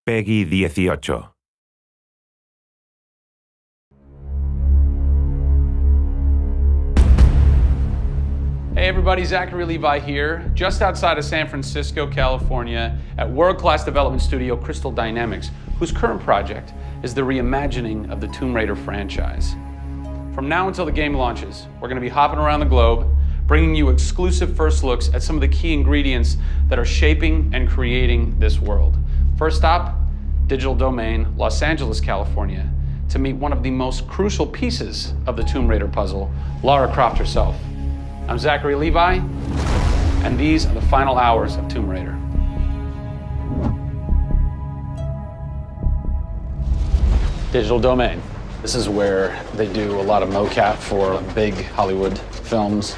Peggy 18. Hey everybody, Zachary Levi here, just outside of San Francisco, California, at world-class development studio Crystal Dynamics, whose current project is the reimagining of the Tomb Raider franchise. From now until the game launches, we're going to be hopping around the globe, bringing you exclusive first looks at some of the key ingredients that are shaping and creating this world. First stop, Digital Domain, Los Angeles, California, to meet one of the most crucial pieces of the Tomb Raider puzzle, Lara Croft herself. I'm Zachary Levi, and these are the final hours of Tomb Raider. Digital Domain. This is where they do a lot of mocap for big Hollywood films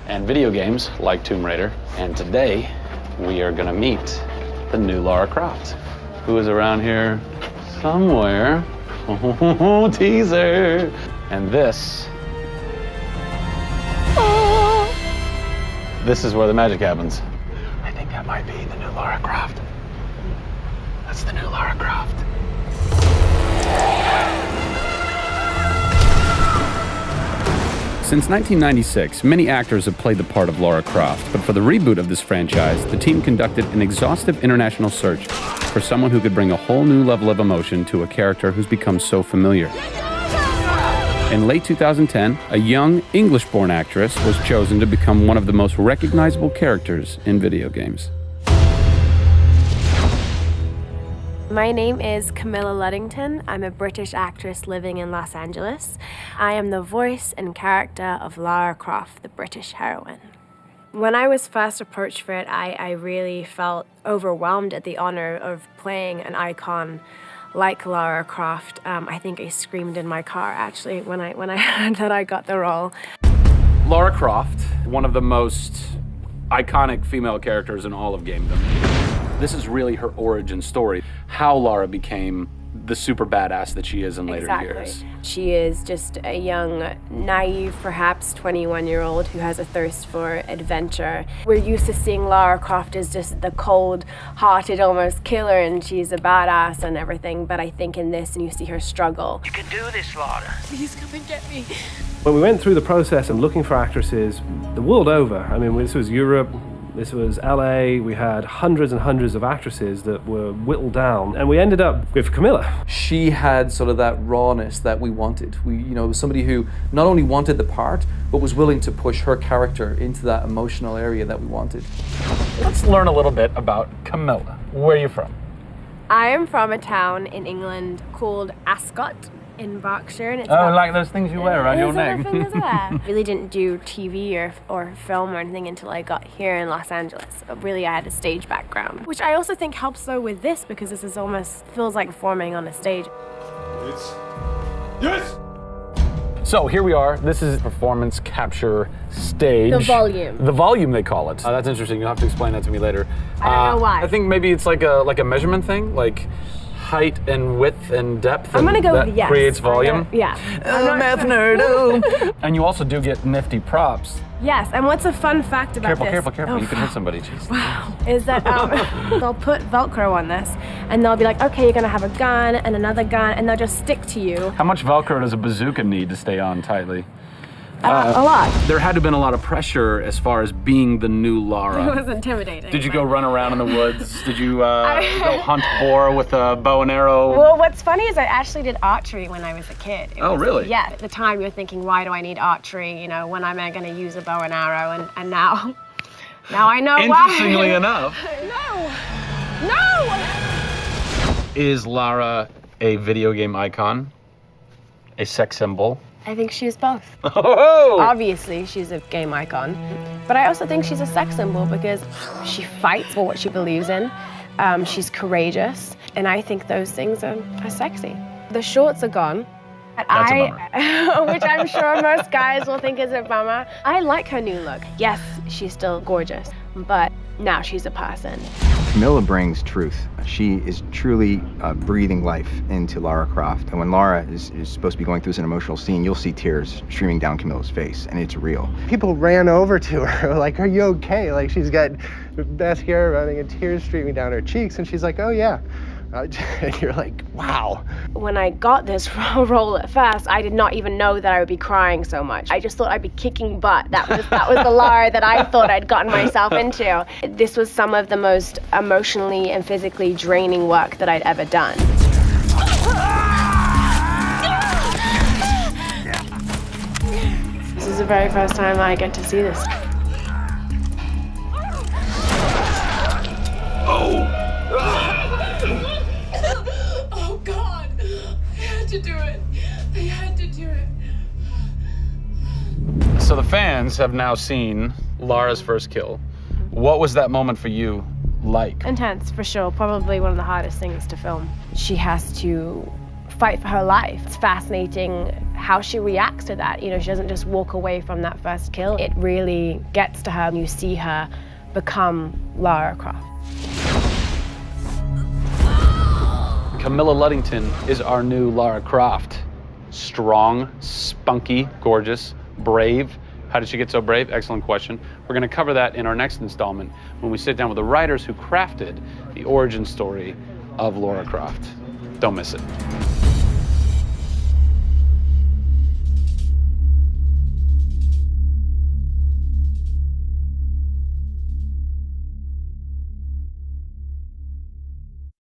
and video games like Tomb Raider. And today, we are gonna meet the new Lara Croft, who is around here somewhere. Teaser! And this is where the magic happens. I think that might be the new Lara Croft. That's the new Lara Croft. Since 1996, many actors have played the part of Lara Croft, but for the reboot of this franchise, the team conducted an exhaustive international search for someone who could bring a whole new level of emotion to a character who's become so familiar. In late 2010, a young English-born actress was chosen to become one of the most recognizable characters in video games. My name is Camilla Luddington. I'm a British actress living in Los Angeles. I am the voice and character of Lara Croft, the British heroine. When I was first approached for it, I really felt overwhelmed at the honor of playing an icon like Lara Croft. I think I screamed in my car, actually, when I heard that I got the role. Lara Croft, one of the most iconic female characters in all of gamedom. This is really her origin story, how Lara became the super badass that she is in later years. She is just a young, naive, perhaps 21-year-old who has a thirst for adventure. We're used to seeing Lara Croft as just the cold-hearted, almost killer, and she's a badass and everything, but I think in this, and you see her struggle. You can do this, Lara. Please come and get me. When we went through the process of looking for actresses the world over, I mean, this was Europe, this was LA, we had hundreds and hundreds of actresses that were whittled down, and we ended up with Camilla. She had sort of that rawness that we wanted. Was somebody who not only wanted the part, but was willing to push her character into that emotional area that we wanted. Let's learn a little bit about Camilla. Where are you from? I am from a town in England called Ascot in Berkshire. And it's like those things you wear around your neck. Really didn't do TV or film or anything until I got here in Los Angeles. Really, I had a stage background, which I also think helps though with this, because this is almost feels like performing on a stage. Yes! So here we are. This is performance capture stage. The volume. The volume, they call it. That's interesting. You'll have to explain that to me later. I don't know why. I think maybe it's like a measurement thing, like height and width and depth. I'm gonna go with yes. Creates volume. Yeah. Math nerd. And you also do get nifty props. Yes, and what's a fun fact about this? Careful. Oh, you can hit somebody. Jeez. Wow. Is that they'll put Velcro on this, and they'll be like, okay, you're gonna have a gun and another gun, and they'll just stick to you. How much Velcro does a bazooka need to stay on tightly? A lot. There had to have been a lot of pressure as far as being the new Lara. It was intimidating. Did you go run around in the woods? Did you go hunt boar with a bow and arrow? Well, what's funny is I actually did archery when I was a kid. Really? Yeah. At the time, you're thinking, why do I need archery? When am I going to use a bow and arrow? And now I know why. Interestingly enough. No! Is Lara a video game icon? A sex symbol? I think she's both. Oh! Obviously, she's a game icon, but I also think she's a sex symbol because she fights for what she believes in. She's courageous, and I think those things are sexy. The shorts are gone. That's a bummer. Which I'm sure most guys will think is a bummer. I like her new look. Yes, she's still gorgeous, but now she's a person. Camilla brings truth. She is truly breathing life into Lara Croft. And when Lara is supposed to be going through an emotional scene, you'll see tears streaming down Camilla's face, and it's real. People ran over to her, like, are you okay? Like, she's got mascara running and tears streaming down her cheeks, and she's like, oh yeah, And you're like, wow. When I got this role at first, I did not even know that I would be crying so much. I just thought I'd be kicking butt. That was the Lara that I thought I'd gotten myself into. This was some of the most emotionally and physically draining work that I'd ever done. This is the very first time I get to see this. Oh God, they had to do it. They had to do it. So the fans have now seen Lara's first kill. What was that moment for you like? Intense, for sure. Probably one of the hardest things to film. She has to fight for her life. It's fascinating how she reacts to that. You know, she doesn't just walk away from that first kill. It really gets to her, and you see her become Lara Croft. Camilla Luddington is our new Lara Croft. Strong, spunky, gorgeous, brave. How did she get so brave? Excellent question. We're going to cover that in our next installment when we sit down with the writers who crafted the origin story of Lara Croft. Don't miss it.